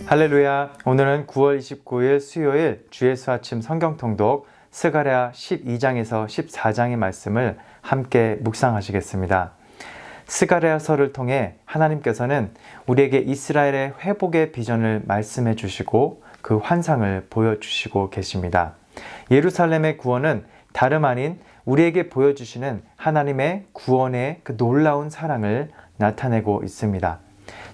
할렐루야. 오늘은 9월 29일 수요일 주예수 아침 성경통독 스가랴 12장에서 14장의 말씀을 함께 묵상하시겠습니다. 스가랴서를 통해 하나님께서는 우리에게 이스라엘의 회복의 비전을 말씀해 주시고 그 환상을 보여주시고 계십니다. 예루살렘의 구원은 다름 아닌 우리에게 보여주시는 하나님의 구원의 그 놀라운 사랑을 나타내고 있습니다.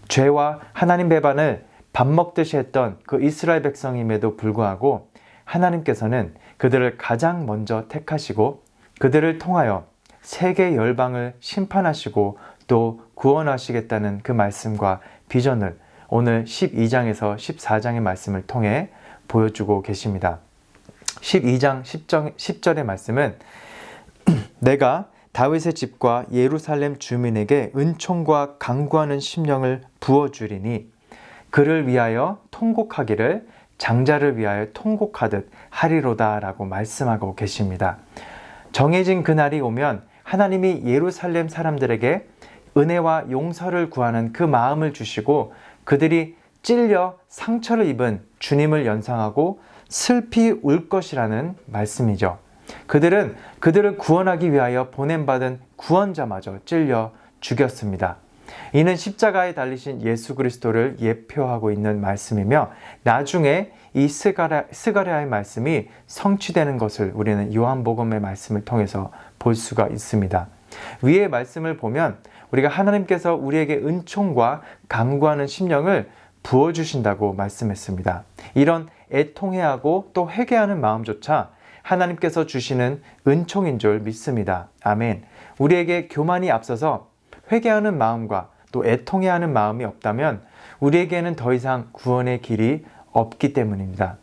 죄와 하나님 배반을 밥 먹듯이 했던 그 이스라엘 백성임에도 불구하고 하나님께서는 그들을 가장 먼저 택하시고 그들을 통하여 세계 열방을 심판하시고 또 구원하시겠다는 그 말씀과 비전을 오늘 12장에서 14장의 말씀을 통해 보여주고 계십니다. 12장 10절의 말씀은 내가 다윗의 집과 예루살렘 주민에게 은총과 강구하는 심령을 부어주리니 그를 위하여 통곡하기를 장자를 위하여 통곡하듯 하리로다 라고 말씀하고 계십니다. 정해진 그날이 오면 하나님이 예루살렘 사람들에게 은혜와 용서를 구하는 그 마음을 주시고 그들이 찔려 상처를 입은 주님을 연상하고 슬피 울 것이라는 말씀이죠. 그들은 그들을 구원하기 위하여 보냄받은 구원자마저 찔려 죽였습니다. 이는 십자가에 달리신 예수 그리스도를 예표하고 있는 말씀이며 나중에 이 스가랴의 말씀이 성취되는 것을 우리는 요한복음의 말씀을 통해서 볼 수가 있습니다. 위의 말씀을 보면 우리가 하나님께서 우리에게 은총과 간구하는 심령을 부어주신다고 말씀했습니다. 이런 애통해하고 또 회개하는 마음조차 하나님께서 주시는 은총인 줄 믿습니다. 아멘. 우리에게 교만이 앞서서 회개하는 마음과 또 애통해하는 마음이 없다면 우리에게는 더 이상 구원의 길이 없기 때문입니다.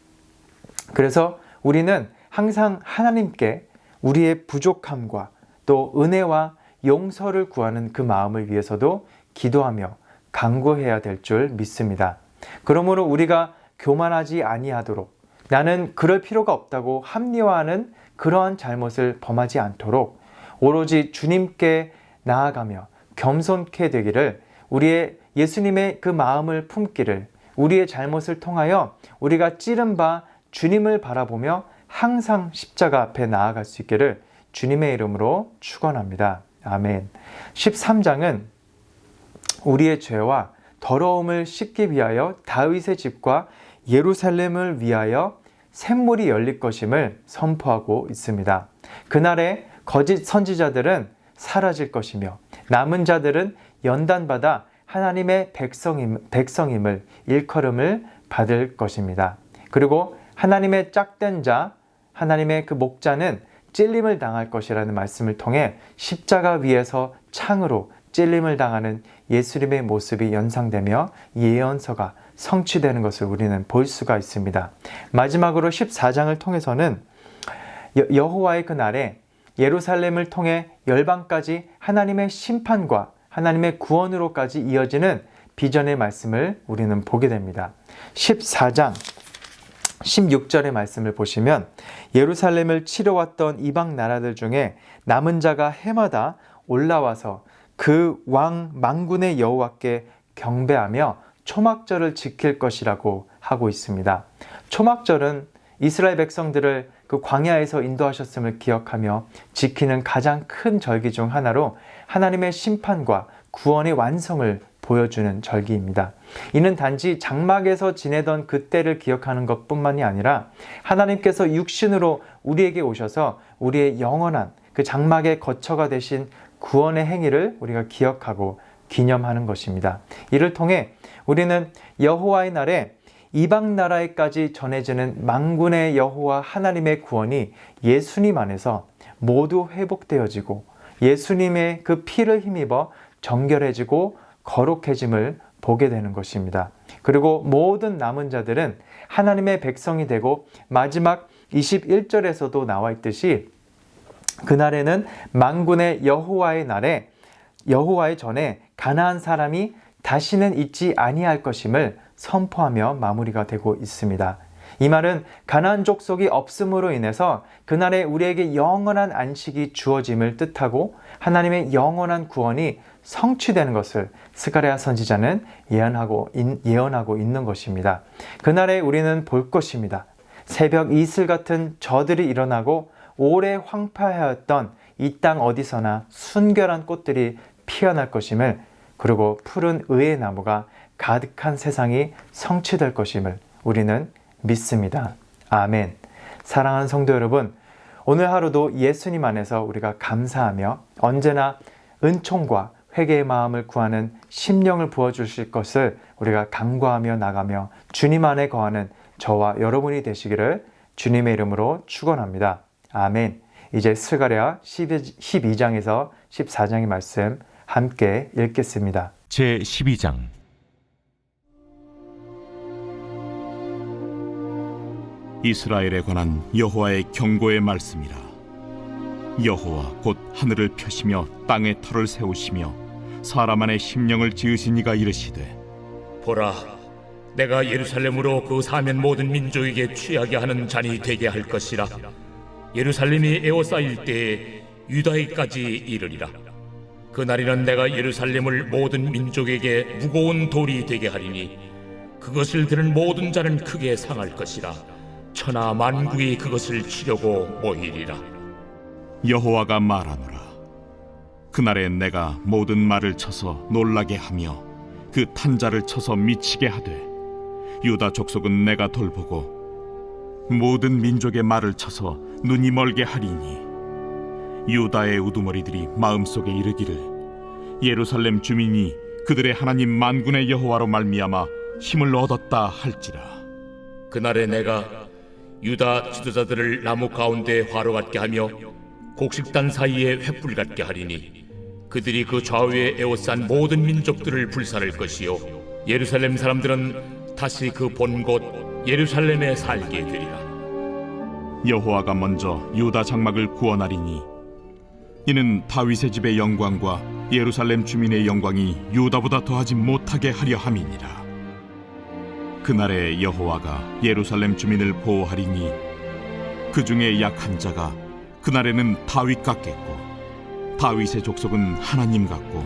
그래서 우리는 항상 하나님께 우리의 부족함과 또 은혜와 용서를 구하는 그 마음을 위해서도 기도하며 간구해야 될 줄 믿습니다. 그러므로 우리가 교만하지 아니하도록 나는 그럴 필요가 없다고 합리화하는 그러한 잘못을 범하지 않도록 오로지 주님께 나아가며 겸손케 되기를 우리의 예수님의 그 마음을 품기를 우리의 잘못을 통하여 우리가 찌른 바 주님을 바라보며 항상 십자가 앞에 나아갈 수 있기를 주님의 이름으로 축원합니다. 아멘. 13장은 우리의 죄와 더러움을 씻기 위하여 다윗의 집과 예루살렘을 위하여 샘물이 열릴 것임을 선포하고 있습니다. 그날에 거짓 선지자들은 사라질 것이며 남은 자들은 연단받아 하나님의 백성임을 일컬음을 받을 것입니다. 그리고 하나님의 짝된 자, 하나님의 그 목자는 찔림을 당할 것이라는 말씀을 통해 십자가 위에서 창으로 찔림을 당하는 예수님의 모습이 연상되며 예언서가 성취되는 것을 우리는 볼 수가 있습니다. 마지막으로 14장을 통해서는 여호와의 그 날에 예루살렘을 통해 열방까지 하나님의 심판과 하나님의 구원으로까지 이어지는 비전의 말씀을 우리는 보게 됩니다. 14장 16절의 말씀을 보시면 예루살렘을 치러왔던 이방 나라들 중에 남은 자가 해마다 올라와서 그 왕 만군의 여호와께 경배하며 초막절을 지킬 것이라고 하고 있습니다. 초막절은 이스라엘 백성들을 그 광야에서 인도하셨음을 기억하며 지키는 가장 큰 절기 중 하나로 하나님의 심판과 구원의 완성을 보여주는 절기입니다. 이는 단지 장막에서 지내던 그때를 기억하는 것뿐만이 아니라 하나님께서 육신으로 우리에게 오셔서 우리의 영원한 그 장막의 거처가 되신 구원의 행위를 우리가 기억하고 기념하는 것입니다. 이를 통해 우리는 여호와의 날에 이방 나라에까지 전해지는 만군의 여호와 하나님의 구원이 예수님 안에서 모두 회복되어지고 예수님의 그 피를 힘입어 정결해지고 거룩해짐을 보게 되는 것입니다. 그리고 모든 남은 자들은 하나님의 백성이 되고 마지막 21절에서도 나와 있듯이 그날에는 만군의 여호와의 날에 여호와의 전에 가나안 사람이 다시는 있지 아니할 것임을 선포하며 마무리가 되고 있습니다. 이 말은 가나안 족속이 없음으로 인해서 그날에 우리에게 영원한 안식이 주어짐을 뜻하고 하나님의 영원한 구원이 성취되는 것을 스가랴 선지자는 예언하고 있는 것입니다. 그날에 우리는 볼 것입니다. 새벽 이슬 같은 저들이 일어나고 오래 황폐하였던 이 땅 어디서나 순결한 꽃들이 피어날 것임을, 그리고 푸른 의의 나무가 가득한 세상이 성취될 것임을 우리는 믿습니다. 아멘. 사랑하는 성도 여러분, 오늘 하루도 예수님 안에서 우리가 감사하며 언제나 은총과 회개의 마음을 구하는 심령을 부어주실 것을 우리가 간구하며 나가며 주님 안에 거하는 저와 여러분이 되시기를 주님의 이름으로 축원합니다. 아멘. 이제 스가랴 12장에서 14장의 말씀 함께 읽겠습니다. 제12장. 이스라엘에 관한 여호와의 경고의 말씀이라. 여호와 곧 하늘을 펴시며 땅에 터를 세우시며 사람 안에 심령을 지으신 이가 이르시되, 보라, 내가 예루살렘으로 그 사면 모든 민족에게 취하게 하는 잔이 되게 할 것이라. 예루살렘이 에워싸일 때에 유다에까지 이르리라. 그날에는 내가 예루살렘을 모든 민족에게 무거운 돌이 되게 하리니 그것을 드는 모든 자는 크게 상할 것이라. 천하 만국이 그것을 치려고 모이리라. 여호와가 말하노라. 그날에 내가 모든 말을 쳐서 놀라게 하며 그 탄자를 쳐서 미치게 하되, 유다 족속은 내가 돌보고 모든 민족의 말을 쳐서 눈이 멀게 하리니, 유다의 우두머리들이 마음속에 이르기를 예루살렘 주민이 그들의 하나님 만군의 여호와로 말미암아 힘을 얻었다 할지라. 그날에 내가 유다 지도자들을 나무 가운데 화로 같게 하며 곡식단 사이에 횃불 같게 하리니 그들이 그 좌우에 에워싼 모든 민족들을 불살할 것이요 예루살렘 사람들은 다시 그 본 곳 예루살렘에 살게 되리라. 여호와가 먼저 유다 장막을 구원하리니 이는 다윗의 집의 영광과 예루살렘 주민의 영광이 유다보다 더하지 못하게 하려 함이니라. 그날에 여호와가 예루살렘 주민을 보호하리니 그 중에 약한 자가 그날에는 다윗 같겠고, 다윗의 족속은 하나님 같고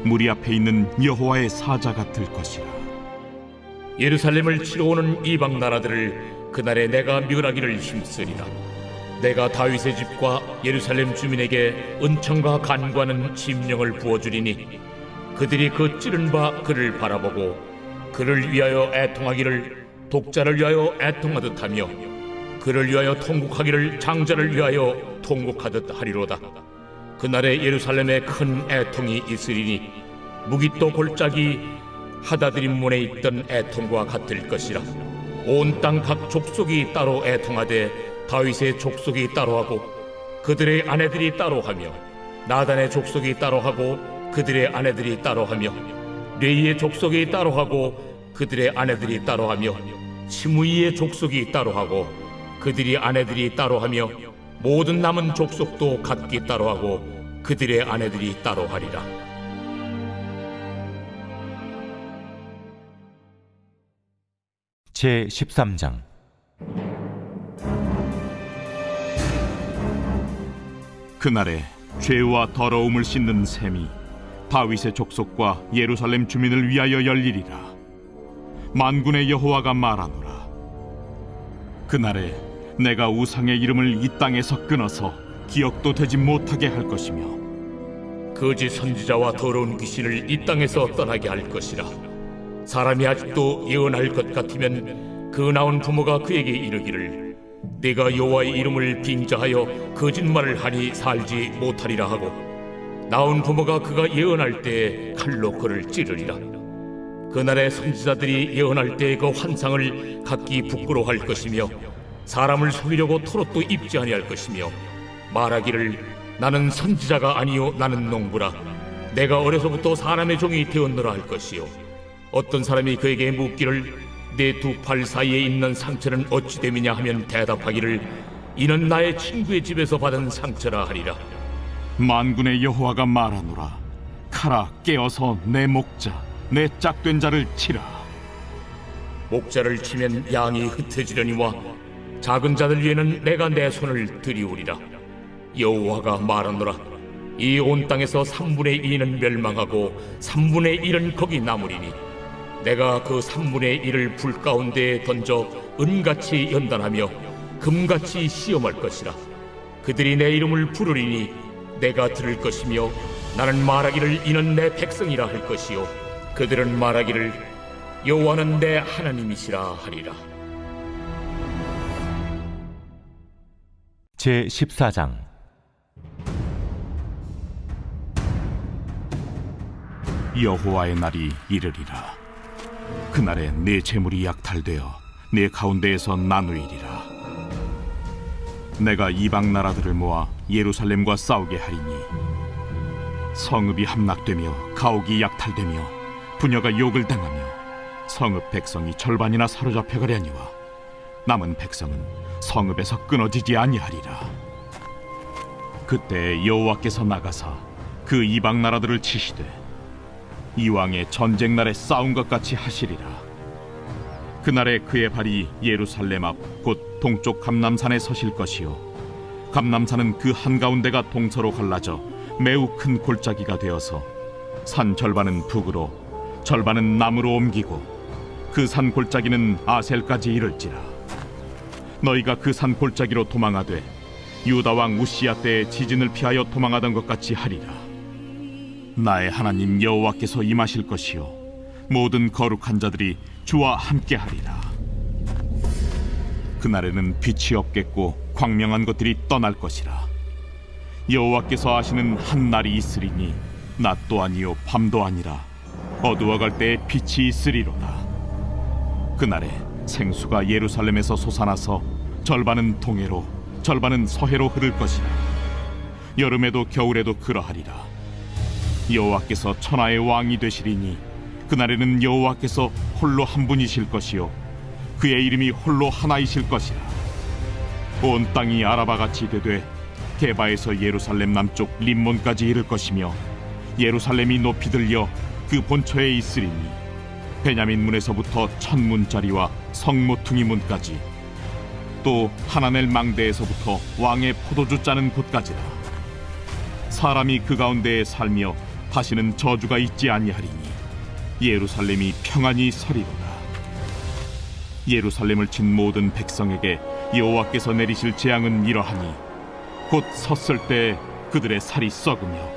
무리 앞에 있는 여호와의 사자 같을 것이라. 예루살렘을 치러 오는 이방 나라들을 그날에 내가 멸하기를 힘쓰리라. 내가 다윗의 집과 예루살렘 주민에게 은총과 간구하는 심령을 부어주리니 그들이 그 찌른 바 그를 바라보고 그를 위하여 애통하기를 독자를 위하여 애통하듯 하며 그를 위하여 통곡하기를 장자를 위하여 통곡하듯 하리로다. 그날에 예루살렘에 큰 애통이 있으리니 무깃도 골짜기 하다드림 문에 있던 애통과 같을 것이라. 온 땅 각 족속이 따로 애통하되 다윗의 족속이 따로하고 그들의 아내들이 따로하며 나단의 족속이 따로하고 그들의 아내들이 따로하며 레이의 족속이 따로하고 그들의 아내들이 따로하며 시므이의 족속이 따로하고 그들의 아내들이 따로하며 모든 남은 족속도 각기 따로하고 그들의 아내들이 따로하리라. 제13장. 그날에 죄와 더러움을 씻는 셈이 다윗의 족속과 예루살렘 주민을 위하여 열리리라. 만군의 여호와가 말하노라. 그날에 내가 우상의 이름을 이 땅에서 끊어서 기억도 되지 못하게 할 것이며 거짓 선지자와 더러운 귀신을 이 땅에서 떠나게 할 것이라. 사람이 아직도 예언할 것 같으면 그 나온 부모가 그에게 이르기를 내가 여호와의 이름을 빙자하여 거짓말을 하니 살지 못하리라 하고 나온 부모가 그가 예언할 때에 칼로 그를 찌르리라. 그날에 선지자들이 예언할 때에 그 환상을 각기 부끄러워할 것이며 사람을 속이려고 토롯도 입지 아니할 것이며 말하기를 나는 선지자가 아니요 나는 농부라. 내가 어려서부터 사람의 종이 되었노라 할 것이요 어떤 사람이 그에게 묻기를 내 두 팔 사이에 있는 상처는 어찌 됨이냐 하면 대답하기를 이는 나의 친구의 집에서 받은 상처라 하리라. 만군의 여호와가 말하노라. 가라, 깨어서 내 목자 내 짝된 자를 치라. 목자를 치면 양이 흩어지려니와 작은 자들 위에는 내가 내 손을 들이우리라. 여호와가 말하노라. 이 온 땅에서 3분의 2는 멸망하고 3분의 1은 거기 남으리니 내가 그 3분의 1을 불 가운데에 던져 은같이 연단하며 금같이 시험할 것이라. 그들이 내 이름을 부르리니 내가 들을 것이며 나는 말하기를 이는 내 백성이라 할 것이요 그들은 말하기를 여호와는 내 하나님이시라 하리라. 제14장 여호와의 날이 이르리라. 그날에 네 재물이 약탈되어 네 가운데에서 나누이리라. 내가 이방 나라들을 모아 예루살렘과 싸우게 하리니 성읍이 함락되며 가옥이 약탈되며 부녀가 욕을 당하며 성읍 백성이 절반이나 사로잡혀 가려니와 남은 백성은 성읍에서 끊어지지 아니하리라. 그때 여호와께서 나가사 그 이방 나라들을 치시되 이왕의 전쟁 날에 싸운 것 같이 하시리라. 그날에 그의 발이 예루살렘 앞 곧 동쪽 감람산에 서실 것이요 감람산은 그 한가운데가 동서로 갈라져 매우 큰 골짜기가 되어서 산 절반은 북으로 절반은 남으로 옮기고 그 산 골짜기는 아셀까지 이를지라. 너희가 그 산 골짜기로 도망하되 유다 왕 우시야 때의 지진을 피하여 도망하던 것 같이 하리라. 나의 하나님 여호와께서 임하실 것이요 모든 거룩한 자들이 주와 함께하리라. 그날에는 빛이 없겠고 광명한 것들이 떠날 것이라. 여호와께서 하시는 한 날이 있으리니 낮도 아니요 밤도 아니라 어두워갈 때에 빛이 있으리로다. 그날에 생수가 예루살렘에서 솟아나서 절반은 동해로 절반은 서해로 흐를 것이라. 여름에도 겨울에도 그러하리라. 여호와께서 천하의 왕이 되시리니 그날에는 여호와께서 홀로 한 분이실 것이요 그의 이름이 홀로 하나이실 것이라. 온 땅이 아라바같이 되되 게바에서 예루살렘 남쪽 림몬까지 이를 것이며 예루살렘이 높이 들려 그 본처에 있으리니 베냐민 문에서부터 천문짜리와 성모퉁이 문까지 또 하나넬 망대에서부터 왕의 포도주 짜는 곳까지라. 사람이 그 가운데에 살며 다시는 저주가 있지 아니하리니 예루살렘이 평안히 서리로다. 예루살렘을 친 모든 백성에게 여호와께서 내리실 재앙은 이러하니 곧 섰을 때 그들의 살이 썩으며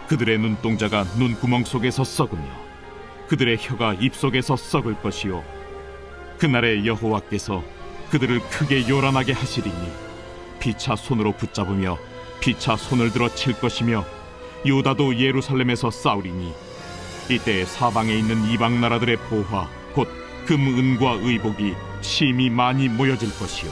그들의 눈동자가 눈구멍 속에서 썩으며 그들의 혀가 입속에서 썩을 것이요 그날에 여호와께서 그들을 크게 요란하게 하시리니 피차 손으로 붙잡으며 피차 손을 들어 칠 것이며 유다도 예루살렘에서 싸우리니 이때 사방에 있는 이방 나라들의 보화 곧 금, 은과 의복이 심히 많이 모여질 것이요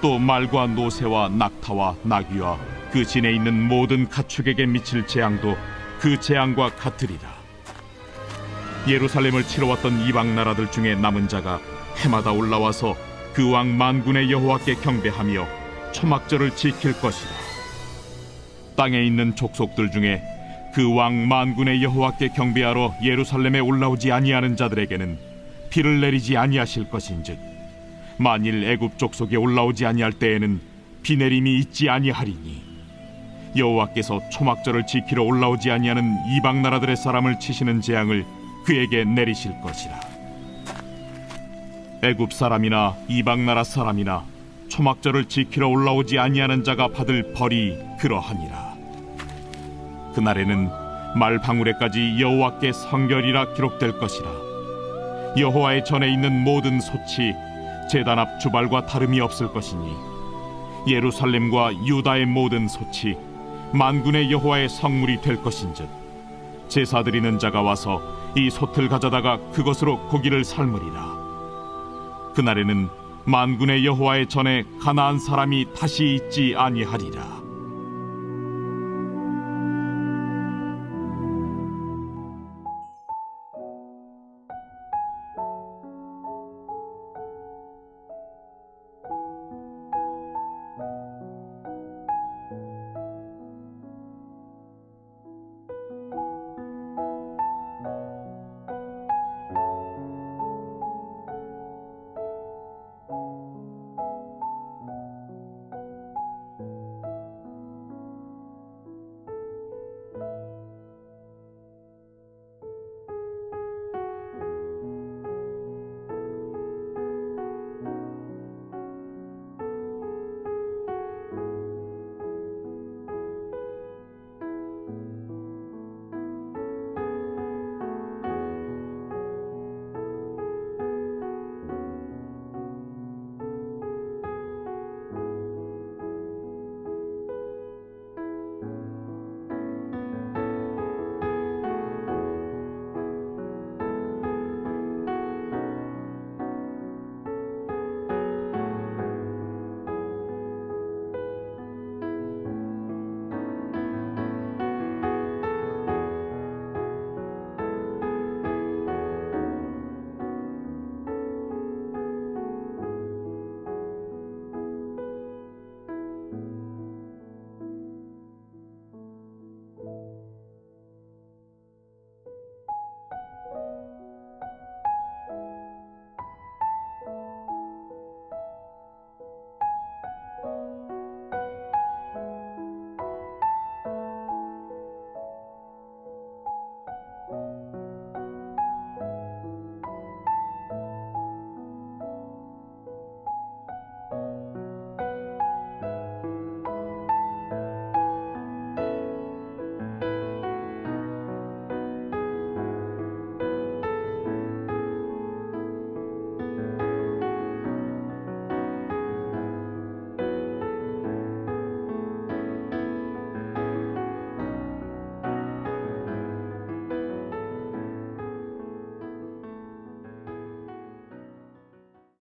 또 말과 노새와 낙타와 나귀와 그 진에 있는 모든 가축에게 미칠 재앙도 그 재앙과 같으리라. 예루살렘을 치러 왔던 이방 나라들 중에 남은 자가 해마다 올라와서 그 왕 만군의 여호와께 경배하며 초막절을 지킬 것이라. 땅에 있는 족속들 중에 그 왕 만군의 여호와께 경배하러 예루살렘에 올라오지 아니하는 자들에게는 비를 내리지 아니하실 것인즉 만일 애굽 족속에 올라오지 아니할 때에는 비 내림이 있지 아니하리니 여호와께서 초막절을 지키러 올라오지 아니하는 이방 나라들의 사람을 치시는 재앙을 그에게 내리실 것이라. 애굽 사람이나 이방 나라 사람이나 초막절을 지키러 올라오지 아니하는 자가 받을 벌이 그러하니라. 그날에는 말 방울에까지 여호와께 성결이라 기록될 것이라. 여호와의 전에 있는 모든 솥이 제단 앞 주발과 다름이 없을 것이니 예루살렘과 유다의 모든 솥이 만군의 여호와의 성물이 될 것인즉 제사 드리는 자가 와서 이 솥을 가져다가 그것으로 고기를 삶으리라. 그날에는 만군의 여호와의 전에 가나안 사람이 다시 있지 아니하리라.